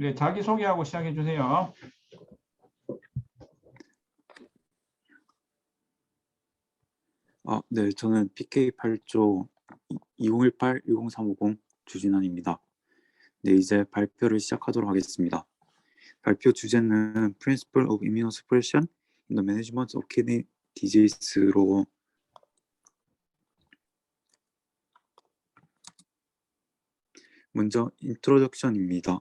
네, 자기소개하고 시작해 주세요. 네, 저는 PK8조 2018-10350 주진환입니다. 네, 이제 발표를 시작하도록 하겠습니다. 발표 주제는 Principle of Immunosuppression in the Management of Kidney Disease로 먼저 인트로덕션입니다.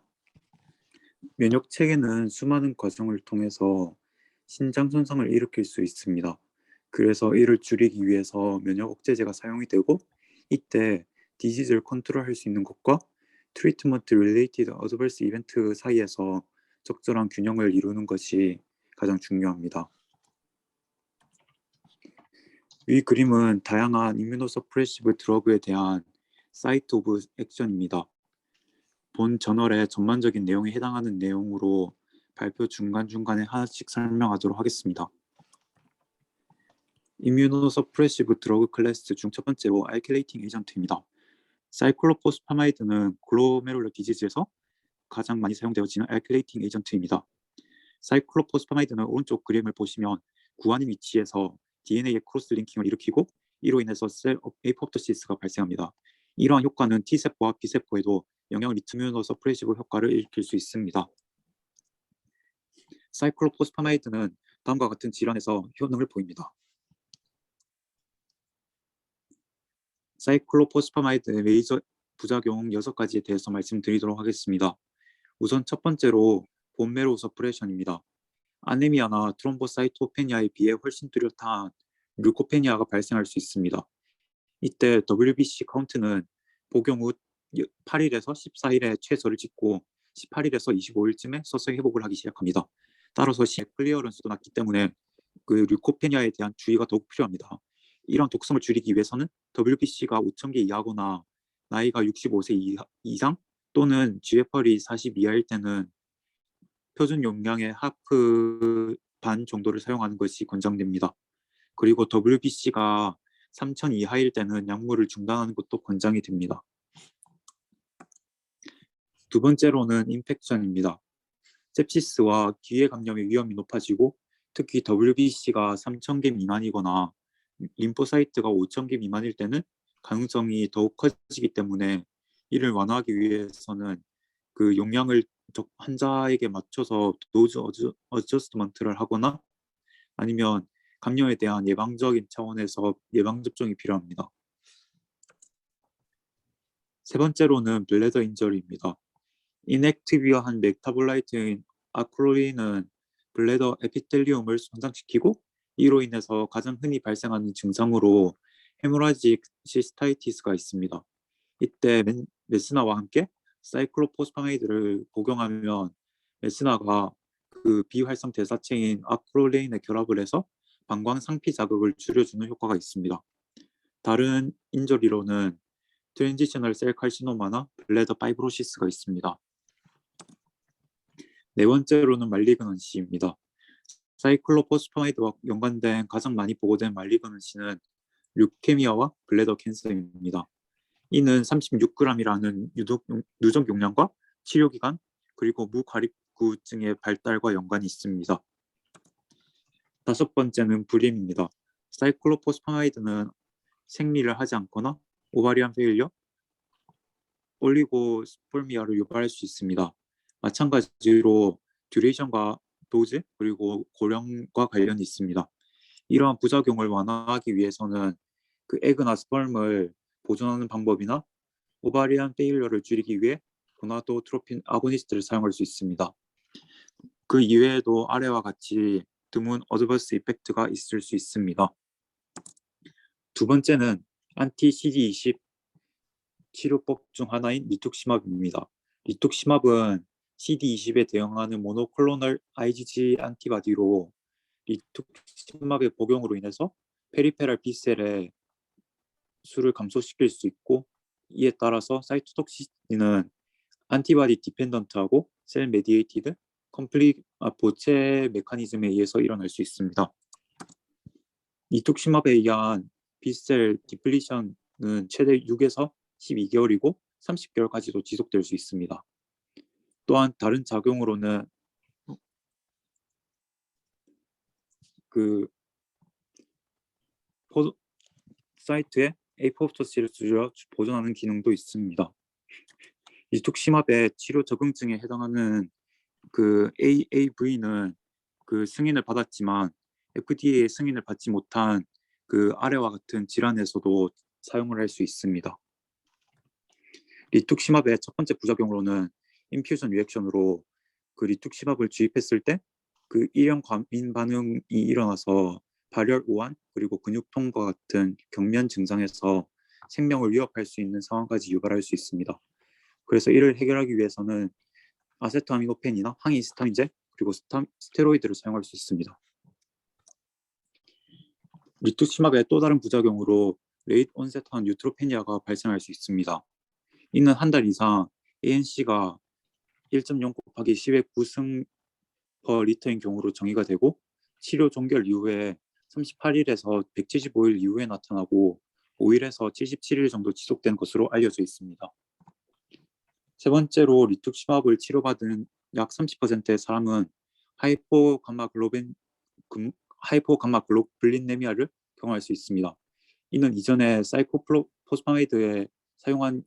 면역 체계는 수많은 과정을 통해서 신장 손상을 일으킬 수 있습니다. 그래서 이를 줄이기 위해서 면역 억제제가 사용이 되고, 이때 디지즈를 컨트롤할 수 있는 것과 트리트먼트 릴레이티드 어드버스 이벤트 사이에서 적절한 균형을 이루는 것이 가장 중요합니다. 이 그림은 다양한 임뮤노서프레시브 드러그에 대한 사이트 오브 액션입니다. 본 저널의 전반적인 내용에 해당하는 내용으로 발표 중간중간에 하나씩 설명하도록 하겠습니다. 임뮤노서프레시브 드러그 클래스 중 첫 번째로 알킬레이팅 에이전트입니다. 사이클로포스파마이드는 글로메룰러 디지즈에서 가장 많이 사용되어지는 알킬레이팅 에이전트입니다. 사이클로포스파마이드는 오른쪽 그림을 보시면 구안인 위치에서 DNA의 크로스 링킹을 일으키고, 이로 인해서 셀 에이포프토시스가 발생합니다. 이러한 효과는 T세포와 B세포에도 영향을 미치는 임뮤노서프레시브 효과를 일으킬 수 있습니다. 사이클로포스파마이드는 다음과 같은 질환에서 효능을 보입니다. 사이클로포스파마이드의 메이저 부작용 6가지에 대해서 말씀드리도록 하겠습니다. 우선 첫 번째로 본메로 서프레션입니다. 아네미아나 트롬보사이토페니아에 비해 훨씬 뚜렷한 류코페니아가 발생할 수 있습니다. 이때 WBC 카운트는 복용 후 8일에서 14일에 최저를 찍고 18일에서 25일쯤에 서서히 회복을 하기 시작합니다. 따라서 클리어런스도 낮기 때문에 그 류코페니아에 대한 주의가 더욱 필요합니다. 이런 독성을 줄이기 위해서는 WBC가 5,000개 이하거나 나이가 65세 이상 또는 GFR이 40 이하일 때는 표준 용량의 하프 반 정도를 사용하는 것이 권장됩니다. 그리고 WBC가 3,000 이하일 때는 약물을 중단하는 것도 권장이 됩니다. 두 번째로는 인펙션입니다. sepsis와 기회 감염의 위험이 높아지고, 특히 WBC가 3,000개 미만이거나 림포사이트가 5,000개 미만일 때는 가능성이 더욱 커지기 때문에 이를 완화하기 위해서는 그 용량을 환자에게 맞춰서 도즈 어저스트먼트를 하거나 아니면 감염에 대한 예방적인 차원에서 예방접종이 필요합니다. 세 번째로는 블레더 인저리입니다. 인액티비한 메타볼라이트인 아크로린은 블레더 에피텔리움을 손상시키고, 이로 인해서 가장 흔히 발생하는 증상으로 헤모라직 시스타이티스가 있습니다. 이때 메스나와 함께 사이클로포스파마이드를 복용하면 메스나가 그 비활성 대사체인 아크로레인에 결합을 해서 방광 상피 자극을 줄여주는 효과가 있습니다. 다른 인저리로는 트랜지셔널 셀 칼시노마나 블레더 파이브로시스가 있습니다. 네 번째로는 말리그넌시입니다. 사이클로포스파마이드와 연관된 가장 많이 보고된 말리그넌시는 류케미아와 블레더 캔서입니다. 이는 36g이라는 누적 용량과 치료기간 그리고 무과립구증의 발달과 연관이 있습니다. 다섯 번째는 불임입니다. 사이클로포스파마이드는 생리를 하지 않거나 오바리안 페일리어, 올리고스폴미아를 유발할 수 있습니다. 마찬가지로 듀레이션과 도즈 그리고 고령과 관련이 있습니다. 이러한 부작용을 완화하기 위해서는 그 에그나 스펄მ을 보존하는 방법이나 오바리안 페일러를 줄이기 위해 고나도트로핀 아고니스트를 사용할 수 있습니다. 그 이외에도 아래와 같이 드문 어드버스 이펙트가 있을 수 있습니다. 두 번째는 안티 CD20 치료법 중 하나인 리투키마브입니다. 리투키마브는 CD20에 대응하는 모노클로널 IgG 안티바디로, 리투키마브의 복용으로 인해서 페리페랄 B셀의 수를 감소시킬 수 있고, 이에 따라서 사이토톡시티는 안티바디 디펜던트하고 셀 메디에이티드 컴플릿 보체 메커니즘에 의해서 일어날 수 있습니다. 리투키마브에 의한 B셀 디플리션은 최대 6에서 12개월이고 30개월까지도 지속될 수 있습니다. 또한 다른 작용으로는 그 사이트에 에포프토시를 보존하는 기능도 있습니다. 리투크시맙의 치료 적응증에 해당하는 그 AAV는 그 승인을 받았지만 FDA의 승인을 받지 못한 그 아래와 같은 질환에서도 사용을 할 수 있습니다. 리투크시맙의 첫 번째 부작용으로는 인퓨전 리액션으로 그 리투크시맙을 주입했을 때 그 일형 과민 반응이 일어나서 발열 오한 그리고 근육통과 같은 경련 증상에서 생명을 위협할 수 있는 상황까지 유발할 수 있습니다. 그래서 이를 해결하기 위해서는 아세토아미노펜이나 항히스타민제 그리고 스테로이드를 사용할 수 있습니다. 리투크시맙의 또 다른 부작용으로 레이트 온셋한 뉴트로페니아가 발생할 수 있습니다. 이는 한 달 이상 ANC가 1.0 곱하기 10의 9승 per 리터인 경우로 정의가 되고 치료 종결 이후에 38일에서 175일 이후에 나타나고 5일에서 77일 정도 지속된 것으로 알려져 있습니다. 세 번째로 리투크시맙을 치료받은 약 30%의 사람은 하이포감마글로불린네미아를 경험할 수 있습니다. 이는 이전에 사이코포스파마이드에 사용한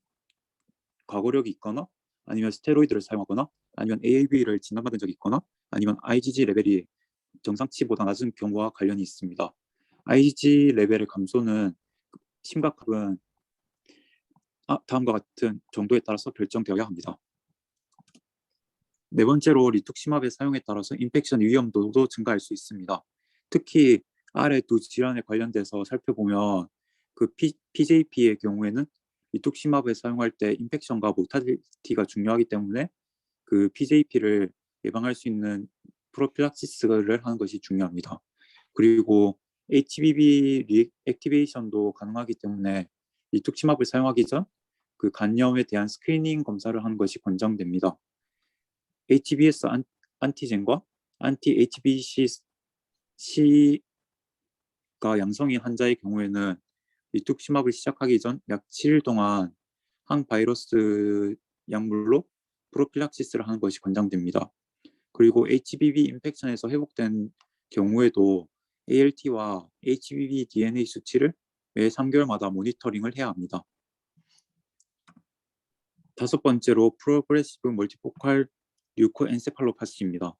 과거력이 있거나 아니면 스테로이드를 사용하거나 아니면 AAV를 진단받은 적이 있거나 아니면 IgG 레벨이 정상치보다 낮은 경우와 관련이 있습니다. IgG 레벨의 감소는 심각함은 다음과 같은 정도에 따라서 결정되어야 합니다. 네 번째로 리투크시맙의 사용에 따라서 인펙션 위험도도 증가할 수 있습니다. 특히 아래 두 질환에 관련돼서 살펴보면 그 PJP의 경우에는 리투크시맙을 사용할 때 인펙션과 모탈리티가 중요하기 때문에 그 PJP를 예방할 수 있는 프로필락시스를 하는 것이 중요합니다. 그리고 HBV 리액티베이션도 가능하기 때문에 리투크시맙을 사용하기 전 그 간염에 대한 스크리닝 검사를 하는 것이 권장됩니다. HBS 안티젠과 안티-HBCC가 양성인 환자의 경우에는 리투크시맙을 시작하기 전 약 7일 동안 항바이러스 약물로 프로필락시스를 하는 것이 권장됩니다. 그리고 HBV 인펙션에서 회복된 경우에도 ALT와 HBV DNA 수치를 매 3개월마다 모니터링을 해야 합니다. 다섯 번째로 프로그레시브 멀티포칼 류코엔세팔로파시입니다.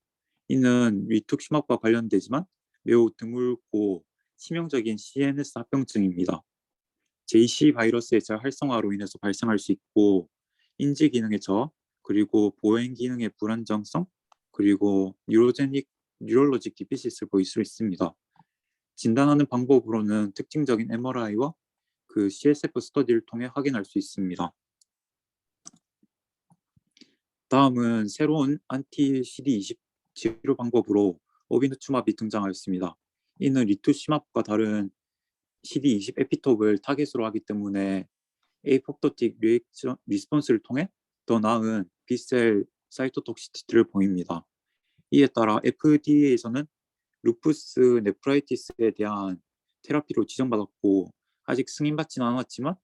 이는 리투크시맙과 관련되지만 매우 드물고 치명적인 CNS 합병증입니다. JC 바이러스의 재활성화로 인해서 발생할 수 있고 인지 기능의 저하, 그리고 보행 기능의 불안정성, 그리고 뉴럴로직 디피시스를 보일 수 있습니다. 진단하는 방법으로는 특징적인 MRI와 그 CSF 스터디를 통해 확인할 수 있습니다. 다음은 새로운 안티-CD20 치료 방법으로 오비누춤압이 등장하였습니다. 이는 리투시맙과 다른 CD20 에피톱을 타겟으로 하기 때문에 에이포프토틱 리스폰스를 통해 더 나은 B셀 사이토톡시티를 보입니다. 이에 따라 FDA에서는 루푸스 네프라이티스에 대한 테라피로 지정받았고 아직 승인받지는 않았지만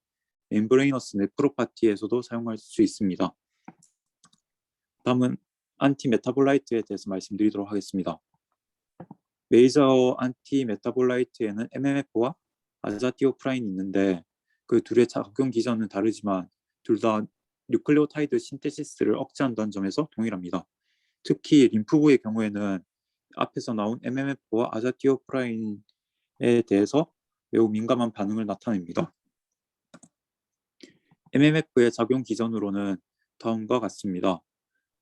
멤브레이너스 네프로파티에서도 사용할 수 있습니다. 다음은 안티메타볼라이트에 대해서 말씀드리도록 하겠습니다. 메이저 안티메타볼라이트에는 MMF와 아자티오프라인이 있는데 그 둘의 작용 기전은 다르지만 둘 다 뉴클레오타이드 신테시스를 억제한다는 점에서 동일합니다. 특히 림프부의 경우에는 앞에서 나온 MMF와 아자티오프라인에 대해서 매우 민감한 반응을 나타냅니다. MMF의 작용 기전으로는 다음과 같습니다.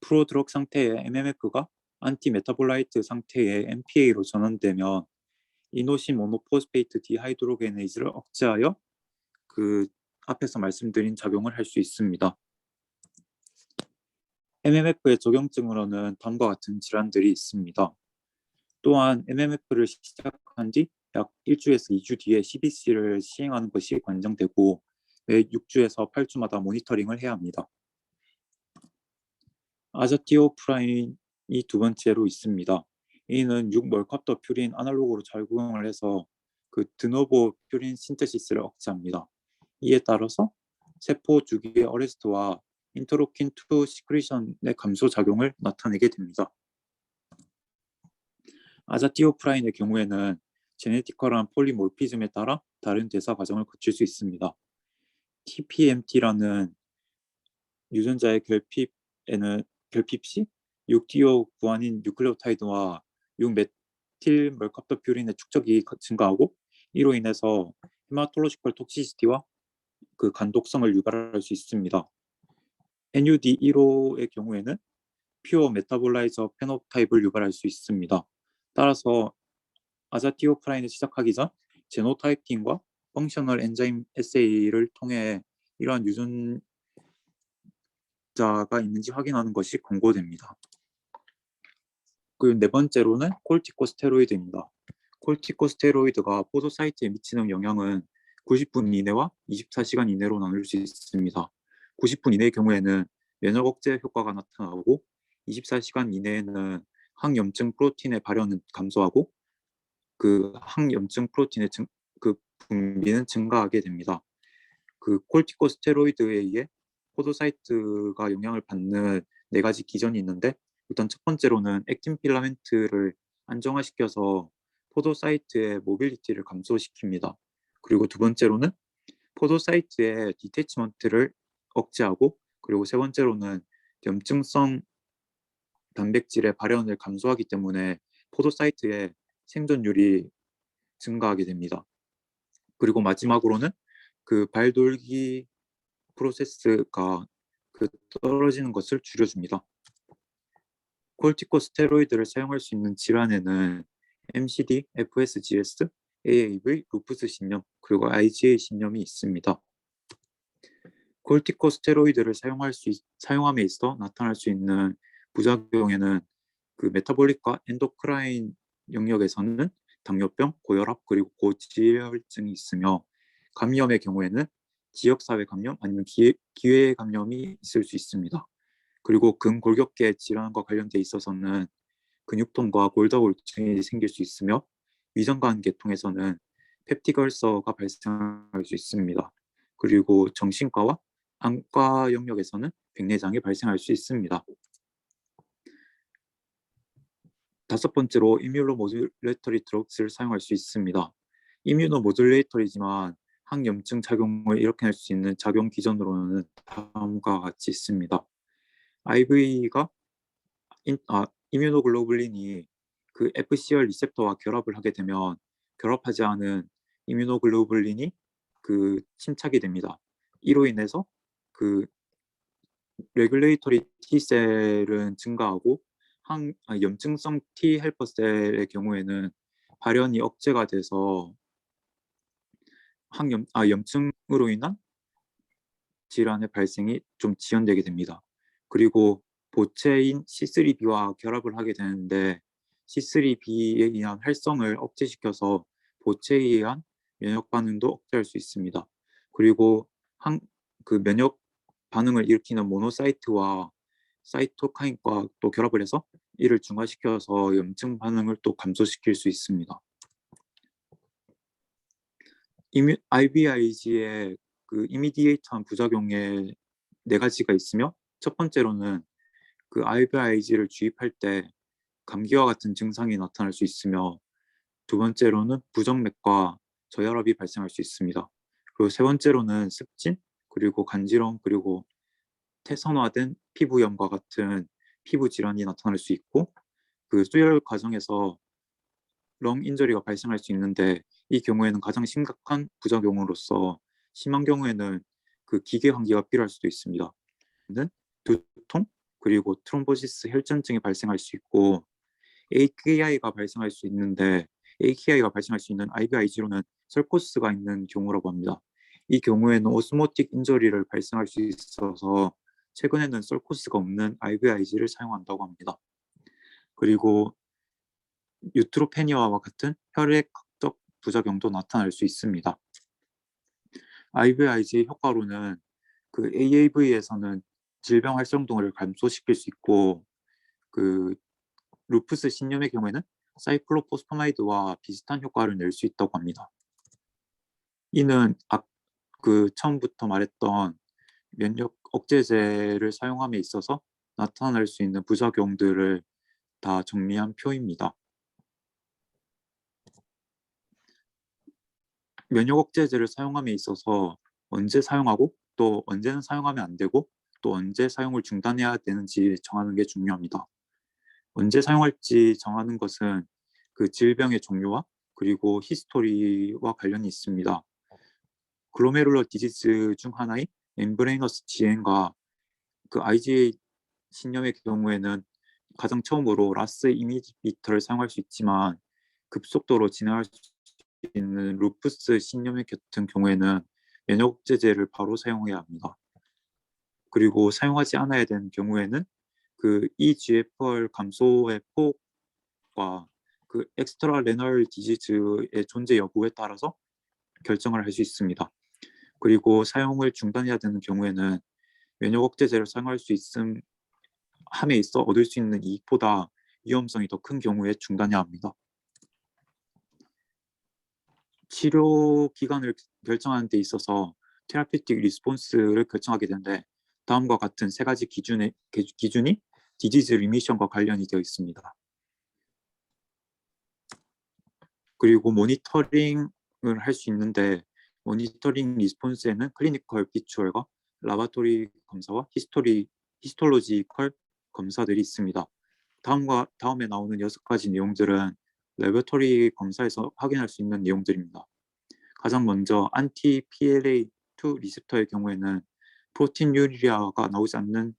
프로드럭 상태의 MMF가 안티메타볼라이트 상태의 MPA로 전환되면 이노신 모노포스페이트 디하이드로게네이즈를 억제하여 그 앞에서 말씀드린 작용을 할 수 있습니다. MMF의 적용증으로는 다음과 같은 질환들이 있습니다. 또한 MMF를 시작한 뒤 약 1주에서 2주 뒤에 CBC를 시행하는 것이 권장되고 매 6주에서 8주마다 모니터링을 해야 합니다. 아자티오프라인이 두 번째로 있습니다. 이는 6멀캅터 퓨린 아날로그로 작용을 해서 그 드노보 퓨린 신테시스를 억제합니다. 이에 따라서 세포 주기의 어레스트와 인터로킨 2 시크리션의 감소 작용을 나타내게 됩니다. 아자티오프라인의 경우에는 제네티컬한 폴리몰피즘에 따라 다른 대사 과정을 거칠 수 있습니다. TPMT라는 유전자의 결핍시 6디오 구아닌 뉴클레오타이드와 6메틸 멀캅터퓨린의 축적이 증가하고 이로 인해서 헤마톨로지컬 톡시시티와 그 간독성을 유발할 수 있습니다. NUD1호의 경우에는 퓨어 메타볼라이저 페노타입을 유발할 수 있습니다. 따라서 아자티오프라인을 시작하기 전 제노타이핑과 펑셔널 엔자임 에세이를 통해 이러한 유전자가 있는지 확인하는 것이 권고됩니다. 그리고 네 번째로는 콜티코스테로이드입니다. 콜티코스테로이드가 포도사이트에 미치는 영향은 90분 이내와 24시간 이내로 나눌 수 있습니다. 90분 이내의 경우에는 면역 억제 효과가 나타나고 24시간 이내에는 항염증 프로틴의 발현은 감소하고 그 항염증 프로틴의 분비는 증가하게 됩니다. 그 콜티코스테로이드에 의해 포도사이트가 영향을 받는 네 가지 기전이 있는데 일단 첫 번째로는 액틴 필라멘트를 안정화시켜서 포도사이트의 모빌리티를 감소시킵니다. 그리고 두 번째로는 포도사이트의 디태치먼트를 억제하고 그리고 세 번째로는 염증성 단백질의 발현을 감소하기 때문에 포도사이트의 생존율이 증가하게 됩니다. 그리고 마지막으로는 그 발돌기 프로세스가 떨어지는 것을 줄여줍니다. 콜티코스테로이드를 사용할 수 있는 질환에는 MCD, FSGS, AAV, 루푸스 신염, 그리고 IgA 신염이 있습니다. 콜티코스테로이드를 사용함에 있어 나타날 수 있는 부작용에는 그 메타볼릭과 엔도크라인 영역에서는 당뇨병, 고혈압, 그리고 고지혈증이 있으며 감염의 경우에는 지역사회 감염 아니면 기회 감염이 있을 수 있습니다. 그리고 근골격계 질환과 관련돼 있어서는 근육통과 골다공증이 생길 수 있으며 위장관 계통에서는 펩틱 얼서가 발생할 수 있습니다. 그리고 정신과와 안과 영역에서는 백내장이 발생할 수 있습니다. 다섯 번째로 이뮤노모듈레이터리 드럭스를 사용할 수 있습니다. 이뮤노모듈레이터리지만 항염증 작용을 일으킬 수 있는 작용 기전으로는 다음과 같이 있습니다. IV가 이뮤노글로불린이 그 FCR 리셉터와 결합을 하게 되면 결합하지 않은 이뮤노글로불린이 그 침착이 됩니다. 이로 인해서 그 레귤레이터리 T셀은 증가하고 염증성 T 헬퍼 셀의 경우에는 발현이 억제가 돼서 염증으로 인한 질환의 발생이 좀 지연되게 됩니다. 그리고 보체인 C3B와 결합을 하게 되는데 C3B에 의한 활성을 억제시켜서 보체에 의한 면역 반응도 억제할 수 있습니다. 그리고 그 면역 반응을 일으키는 모노사이트와 사이토카인과 또 결합을 해서 이를 중화시켜서 염증 반응을 또 감소시킬 수 있습니다. IVIG의 그 이미디에이터한 부작용에 네 가지가 있으며 첫 번째로는 그 IVIG를 주입할 때 감기와 같은 증상이 나타날 수 있으며 두 번째로는 부정맥과 저혈압이 발생할 수 있습니다. 그리고 세 번째로는 습진 그리고 간지럼 그리고 태선화된 피부염과 같은 피부 질환이 나타날 수 있고 그 수혈 과정에서 렁 인저리가 발생할 수 있는데 이 경우에는 가장 심각한 부작용으로서 심한 경우에는 그 기계 환기가 필요할 수도 있습니다. 두통 그리고 트롬보시스 혈전증이 발생할 수 있고 AKI가 발생할 수 있는데 AKI가 발생할 수 있는 IVIG로는 설코스가 있는 경우라고 합니다. 이 경우에는 오스모틱 인저리를 발생할 수 있어서 최근에는 설코스가 없는 IVIG를 사용한다고 합니다. 그리고 유트로페니아와 같은 혈액적 부작용도 나타날 수 있습니다. IVIG 효과로는 그 AAV에서는 질병 활성도를 감소시킬 수 있고 그 루푸스 신염의 경우에는 사이클로포스파마이드와 비슷한 효과를 낼 수 있다고 합니다. 이는 그 처음부터 말했던 면역 억제제를 사용함에 있어서 나타날 수 있는 부작용들을 다 정리한 표입니다. 면역 억제제를 사용함에 있어서 언제 사용하고 또 언제는 사용하면 안 되고 또 언제 사용을 중단해야 되는지 정하는 게 중요합니다. 언제 사용할지 정하는 것은 그 질병의 종류와 그리고 히스토리와 관련이 있습니다. 글로메룰러 디지즈 중 하나인 멤브레이너스 지엔과 그 IgA 신염의 경우에는 가장 처음으로 라스 이미비터를 사용할 수 있지만 급속도로 진행할 수 있는 루푸스 신염의 같은 경우에는 면역제제를 바로 사용해야 합니다. 그리고 사용하지 않아야 되는 경우에는 그 EGFR 감소의 폭과 그 엑스트라 레널 디지즈의 존재 여부에 따라서 결정을 할 수 있습니다. 그리고 사용을 중단해야 되는 경우에는 면역 억제제를 사용할 수 있음 함에 있어 얻을 수 있는 이익보다 위험성이 더 큰 경우에 중단해야 합니다. 치료 기간을 결정하는 데 있어서 테라피틱 리스폰스를 결정하게 되는데 다음과 같은 세 가지 기준이 디지즈 리미션과 관련이 되어 있습니다. 그리고 모니터링을 할 수 있는데 모니터링 리스폰스에는 클리니컬 비추얼과 라보라토리 검사와 히스톨로지컬 검사들이 있습니다. 다음에 나오는 6가지 내용들은 레버토리 검사에서 확인할 수 있는 내용들입니다. 가장 먼저 안티 PLA2 리셉터의 경우에는 프로틴유리아가 나오지 않는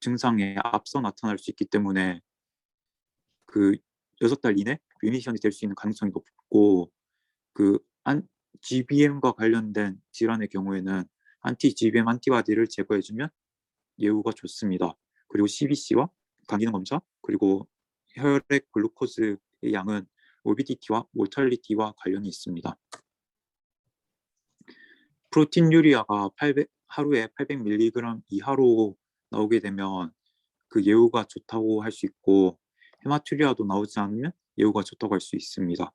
증상에 앞서 나타날 수 있기 때문에 그 6달 이내 리미션이 될 수 있는 가능성이 높고 그 GBM과 관련된 질환의 경우에는 안티 GBM 안티바디를 제거해주면 예후가 좋습니다. 그리고 CBC와 간 기능 검사 그리고 혈액 글루코즈의 양은 모비디티와 모탈리티와 관련이 있습니다. 프로틴유리아가 하루에 800mg 이하로 나오게 되면 그 예후가 좋다고 할 수 있고 헤마투리아도 나오지 않으면 예후가 좋다고 할 수 있습니다.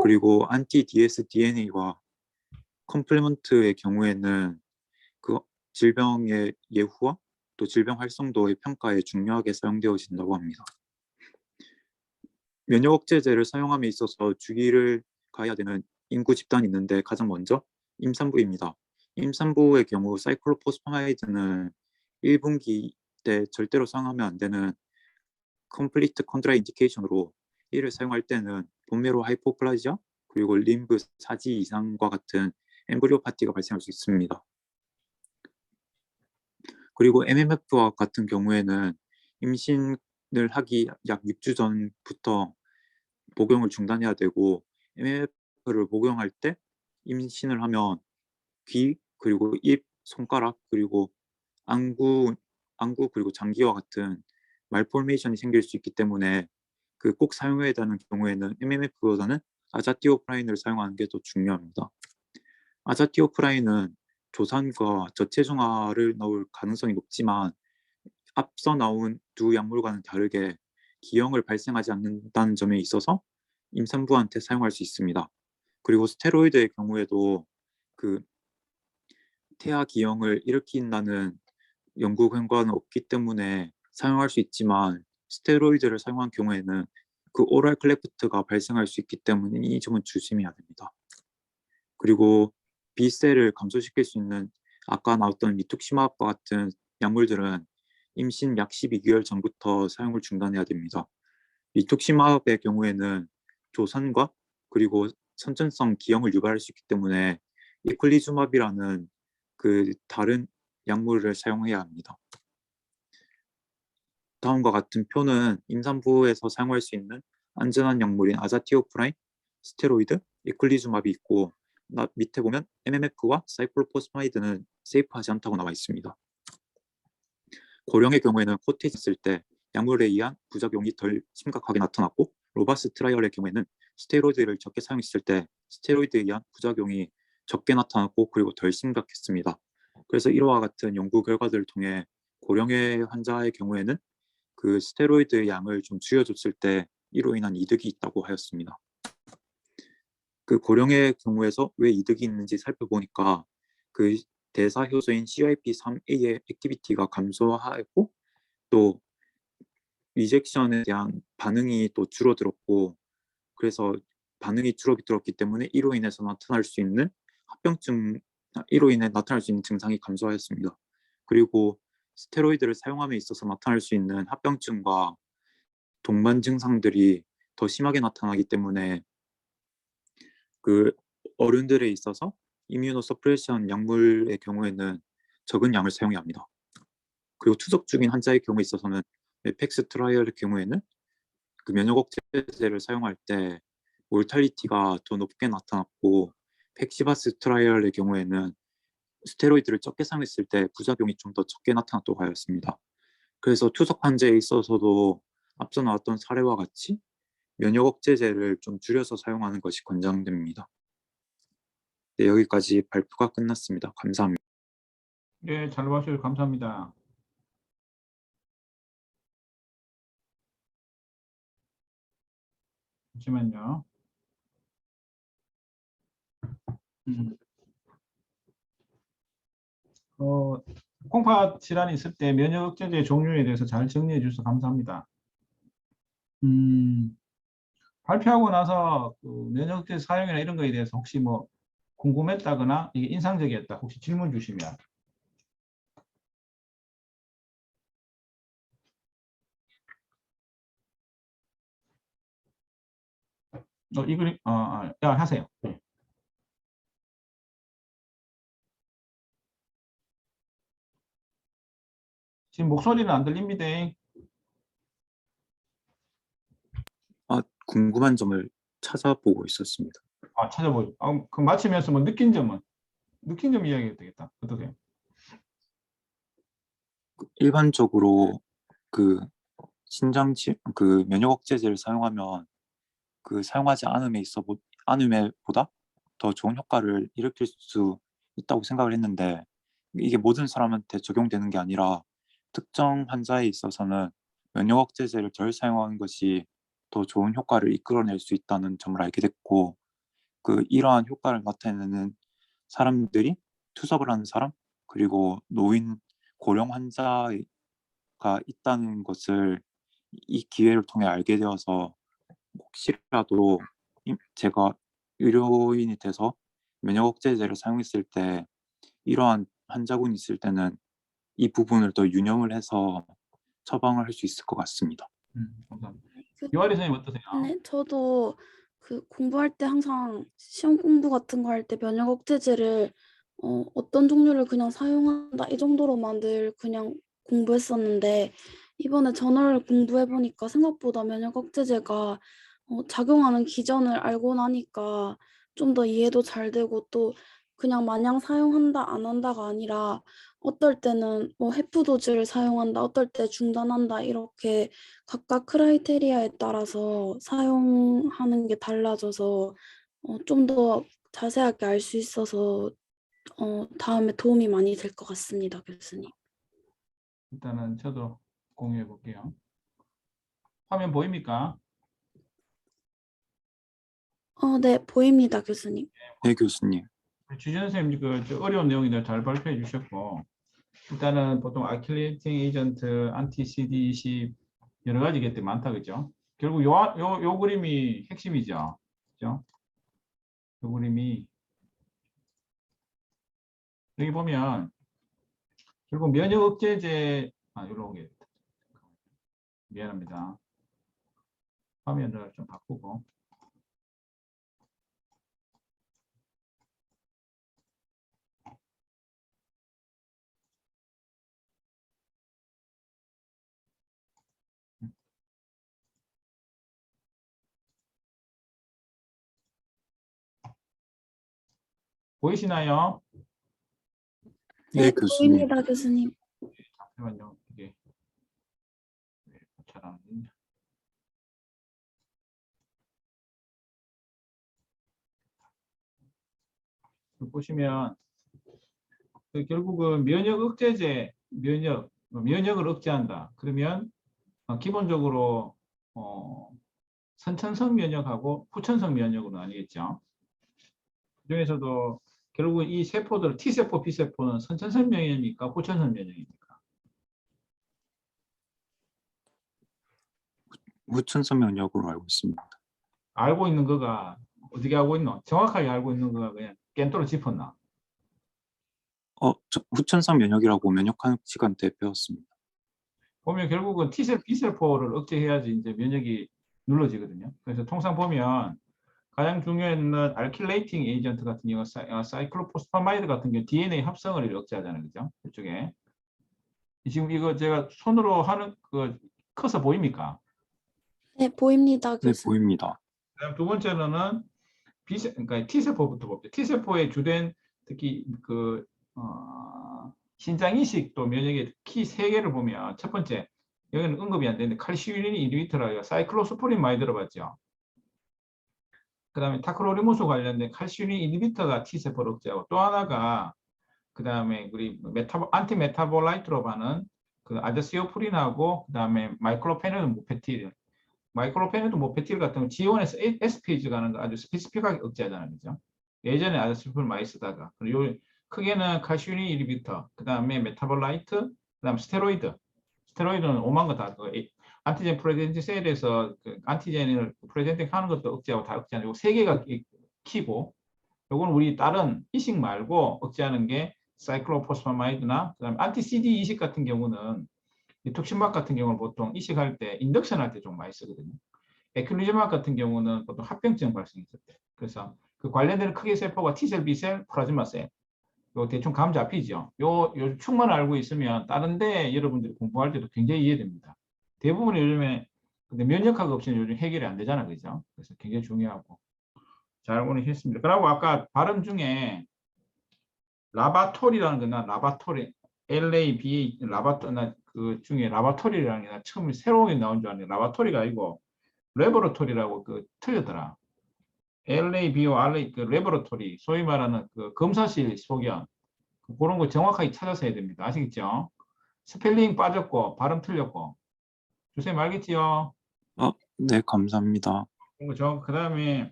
그리고 안티 DS DNA와 컴플리먼트의 경우에는 그 질병의 예후와 또 질병 활성도의 평가에 중요하게 사용되어진다고 합니다. 면역 억제제를 사용함에 있어서 주의를 가해야 되는 인구 집단이 있는데 가장 먼저 임산부입니다. 임산부의 경우 사이클로포스파마이드는 1분기 때 절대로 사용하면 안 되는 컴플리트 컨트라인디케이션으로 이를 사용할 때는 본메로 하이포플라지아 그리고 림브 사지 이상과 같은 엠브리오파티가 발생할 수 있습니다. 그리고 MMF와 같은 경우에는 임신을 하기 약 6주 전부터 복용을 중단해야 되고 MMF를 복용할 때 임신을 하면 귀 그리고 입, 손가락 그리고 안구 그리고 장기와 같은 말포메이션이 생길 수 있기 때문에 그 꼭 사용해야 되는 경우에는 MMF보다는 아자티오프라인을 사용하는 게 더 중요합니다. 아자티오프라인은 조산과 저체중아를 넣을 가능성이 높지만 앞서 나온 두 약물과는 다르게 기형을 발생하지 않는다는 점에 있어서 임산부한테 사용할 수 있습니다. 그리고 스테로이드의 경우에도 그 태아 기형을 일으킨다는 연구 결과는 없기 때문에 사용할 수 있지만 스테로이드를 사용한 경우에는 그 오랄 클레프트가 발생할 수 있기 때문에 이 점은 조심해야 됩니다. 그리고 B셀을 감소시킬 수 있는 아까 나왔던 리투키마브과 같은 약물들은 임신 약 12개월 전부터 사용을 중단해야 됩니다. 리투키마브의 경우에는 조산과 그리고 선천성 기형을 유발할 수 있기 때문에 이클리주마비라는 그 다른 약물을 사용해야 합니다. 다음과 같은 표는 임산부에서 사용할 수 있는 안전한 약물인 아자티오프라인, 스테로이드, 이클리주마비 있고 밑에 보면 MMF와 사이클로포스마이드는 세이프하지 않다고 나와 있습니다. 고령의 경우에는 코테이지 쓸 때 약물에 의한 부작용이 덜 심각하게 나타났고 로바스 트라이얼의 경우에는 스테로이드를 적게 사용했을 때 스테로이드에 의한 부작용이 적게 나타났고 그리고 덜 심각했습니다. 그래서 이와 같은 연구 결과들을 통해 고령의 환자의 경우에는 그 스테로이드 양을 좀 줄여줬을 때 이로 인한 이득이 있다고 하였습니다. 그 고령의 경우에서 왜 이득이 있는지 살펴보니까 그 대사 효소인 CYP3A의 액티비티가 감소하고 또 리젝션에 대한 반응이 또 줄어들었고, 그래서 반응이 줄어들었기 때문에 이로 인해서 나타날 수 있는 합병증, 이로 인해 나타날 수 있는 증상이 감소하였습니다. 그리고 스테로이드를 사용함에 있어서 나타날 수 있는 합병증과 동반 증상들이 더 심하게 나타나기 때문에 그 어른들에 있어서 이뮤노 서프레션 약물의 경우에는 적은 양을 사용해야 합니다. 그리고 투석 중인 환자의 경우에 있어서는 에펙스 트라이얼의 경우에는 그 면역 억제제를 사용할 때 몰탈리티가 더 높게 나타났고, 팩시바스 트라이얼의 경우에는 스테로이드를 적게 사용했을 때 부작용이 좀 더 적게 나타났다고 하였습니다. 그래서 투석 환자에 있어서도 앞서 나왔던 사례와 같이 면역 억제제를 좀 줄여서 사용하는 것이 권장됩니다. 네, 여기까지 발표가 끝났습니다. 감사합니다. 예, 잘 봐주셔서 감사합니다. 잠시만요. 콩팥 질환이 있을 때 면역 억제제 종류에 대해서 잘 정리해 주셔서 감사합니다. 발표하고 나서 그 면역 억제제 사용이나 이런 거에 대해서 혹시 뭐 궁금했다거나 이게 인상적이었다 혹시 질문 주시면. 이 그림 하세요. 지금 목소리는 안 들립니다. 궁금한 점을 찾아보고 있었습니다. 찾아보죠. 그 마치면서 뭐 느낀 점 이야기해도 되겠다. 어떠세요? 일반적으로 그 그 면역 억제제를 사용하면 그 사용하지 않음에보다 더 좋은 효과를 일으킬 수 있다고 생각을 했는데, 이게 모든 사람한테 적용되는 게 아니라 특정 환자에 있어서는 면역 억제제를 덜 사용하는 것이 더 좋은 효과를 이끌어낼 수 있다는 점을 알게 됐고, 그 이러한 효과를 나타내는 사람들이 투석을 하는 사람, 그리고 노인, 고령 환자가 있다는 것을 이 기회를 통해 알게 되어서, 혹시라도 제가 의료인이 돼서 면역 억제제를 사용했을 때 이러한 환자군이 있을 때는 이 부분을 더 유념을 해서 처방을 할 수 있을 것 같습니다. 감사합니다. 유아리 선생님 어떠세요? 네, 저도 그 공부할 때 항상 시험 공부 같은 거 할 때 면역 억제제를 어떤 종류를 그냥 사용한다 이 정도로만 늘 그냥 공부했었는데, 이번에 저널 공부해 보니까 생각보다 면역 억제제가 작용하는 기전을 알고 나니까 좀 더 이해도 잘 되고, 또 그냥 마냥 사용한다 안 한다가 아니라 어떨 때는 뭐 해프 도즈를 사용한다, 어떨 때 중단한다, 이렇게 각각 크라이테리아에 따라서 사용하는 게 달라져서 좀 더 자세하게 알 수 있어서 다음에 도움이 많이 될 것 같습니다, 교수님. 일단은 저도 공유해 볼게요. 화면 보입니까? 네, 보입니다, 교수님. 네, 교수님. 주전 선생님 저 어려운 내용인데 잘 발표해 주셨고, 일단은 보통 아킬레이팅 에이전트, 안티 CD20 여러 가지 것들이 많다 그죠? 결국 요 그림이 핵심이죠. 그죠? 요 그림이 여기 보면 결국 면역 억제제 이런 게 미안합니다. 화면을 좀 바꾸고 보이시나요? 네, 네, 교수님. 보입니다, 교수님. 잠시만요. 이게 잘안 되냐. 보시면 결국은 면역 억제제, 면역을 억제한다. 그러면 기본적으로 선천성 면역하고 후천성 면역으로 나뉘겠죠. 그중에서도 결국 이 세포들 T세포, B세포는 선천성 면역입니까? 후천성 면역입니까? 후천성 면역으로 알고 있습니다. 알고 있는 거가 어떻게 알고 있노? 정확하게 알고 있는 거가 그냥 깬또로 짚었나? 후천성 면역이라고 면역학 시간 때 배웠습니다. 보면 결국은 T세포, B세포를 억제해야지 이제 면역이 눌러지거든요. 그래서 통상 보면 가장 중요한 알킬레이팅 에이전트 같은 경우 사이클로포스파마이드 같은 경우 DNA 합성을 억제하잖아요. 그죠? 이쪽에. 지금 이거 제가 손으로 하는 그 커서 보입니까? 네, 보입니다, 네, 교수님. 보입니다. 그다음 두 번째로는 그러니까 T세포부터 봅시다. T세포의 주된 특히 그 신장 이식 또 면역의 키 세 개를 보면 첫 번째 여기는 언급이 안 되는데 칼시유린 이니비터라고 사이클로스포린 많이 들어봤죠. 그다음에 타크로리모스 관련된 칼시유린 이니비터가 T세포를 억제하고 또 하나가 그다음에 우리 안티메타볼라이트로 하는 그 아데시오프린하고 그다음에 마이클로페네드 모페틸 모페틸 같은 거 G1에서 SPage 가는 거 아주 스페시픽하게 억제하잖아요. 그죠? 예전에 아데시오프린 많이 쓰다가 그리고 크게는 칼시유린 이니비터 그다음에 메타볼라이트 그다음 스테로이드는 오만 거 다 안티젠 프레젠팅 셀에서 그 안티젠을 프레젠팅 하는 것도 억제하고 다 억제하는 거 세 개가 키고 요거는 우리 다른 이식 말고 억제하는 게 사이클로포스파마이드나 그다음에 안티 CD 이식 같은 경우는 톡신막 같은 경우는 보통 이식할 때 인덕션 할 때 좀 많이 쓰거든요. 에클리즈막 같은 경우는 보통 합병증 발생했을 때. 그래서 그 관련되는 크게 세포가 T셀, B셀, 플라즈마 셀. 요 대충 감 잡히죠. 요 축만 알고 있으면 다른데 여러분들이 공부할 때도 굉장히 이해됩니다. 대부분 요즘에 근데 면역학 없이는 요즘 해결이 안 되잖아, 그죠? 그래서 굉장히 중요하고 잘 알고는 했습니다. 그리고 아까 발음 중에 라바토리라는 거나 라바토리 LAB 라바토나 그 중에 라바토리라는 게 처음에 새로운 게 나온 줄 알았는데 라바토리가 아니고 레버러토리라고 그 틀렸더라. LABO RA 그 레버러토리 소위 말하는 그 검사실 소견 그런 거 정확하게 찾아서 해야 됩니다. 아시겠죠? 스펠링 빠졌고 발음 틀렸고 주쌤 알겠지요? 네, 감사합니다. 그다음에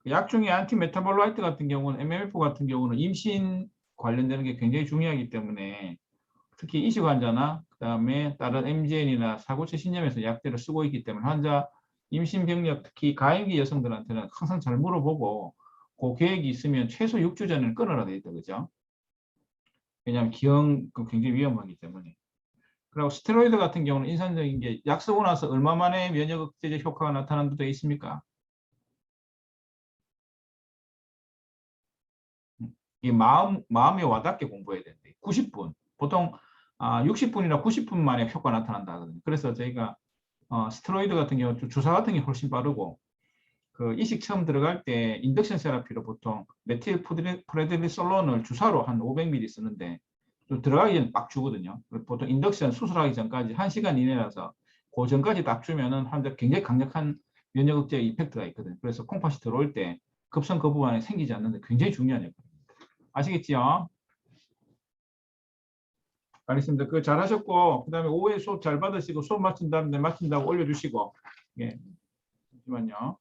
약 중에 안티메타볼라이트 같은 경우는 MMF 같은 경우는 임신 관련되는 게 굉장히 중요하기 때문에 특히 이식 환자나 그다음에 다른 MGN이나 사고체 신념에서 약들을 쓰고 있기 때문에 환자 임신 병력 특히 가임기 여성들한테는 항상 잘 물어보고 그 계획이 있으면 최소 6주 전에는 끊어라 돼 있다 그죠? 왜냐하면 기형 굉장히 위험하기 때문에. 그리고 스테로이드 같은 경우는 인상적인 게 약 쓰고 나서 얼마 만에 면역 억제제 효과가 나타나는 데 있습니까? 이 마음에 와닿게 공부해야 되는데 90분 보통 60분이나 90분 만에 효과 나타난다 하거든요. 그래서 저희가 스테로이드 같은 경우 주사 같은 게 훨씬 빠르고 그 이식 처음 들어갈 때 인덕션 세라피로 보통 메틸 프레드니솔론을 주사로 한 500ml 쓰는데 또 들어가기 전에 빡 주거든요. 보통 인덕션 수술하기 전까지 1시간 이내라서 그 전까지 딱 주면은 환자 굉장히 강력한 면역 억제 이펙트가 있거든요. 그래서 콩팥이 들어올 때 급성 거부 반응이 생기지 않는데 굉장히 중요한 역할입니다. 아시겠지요? 알겠습니다. 그거 잘하셨고 그다음에 오후에 수업 잘 받으시고 수업 마친다고 올려주시고 예 잠시만요.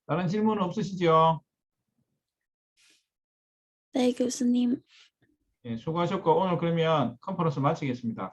다른 질문 없으시죠? 네, 교수님. 예, 수고하셨고 오늘 그러면 컨퍼런스 마치겠습니다.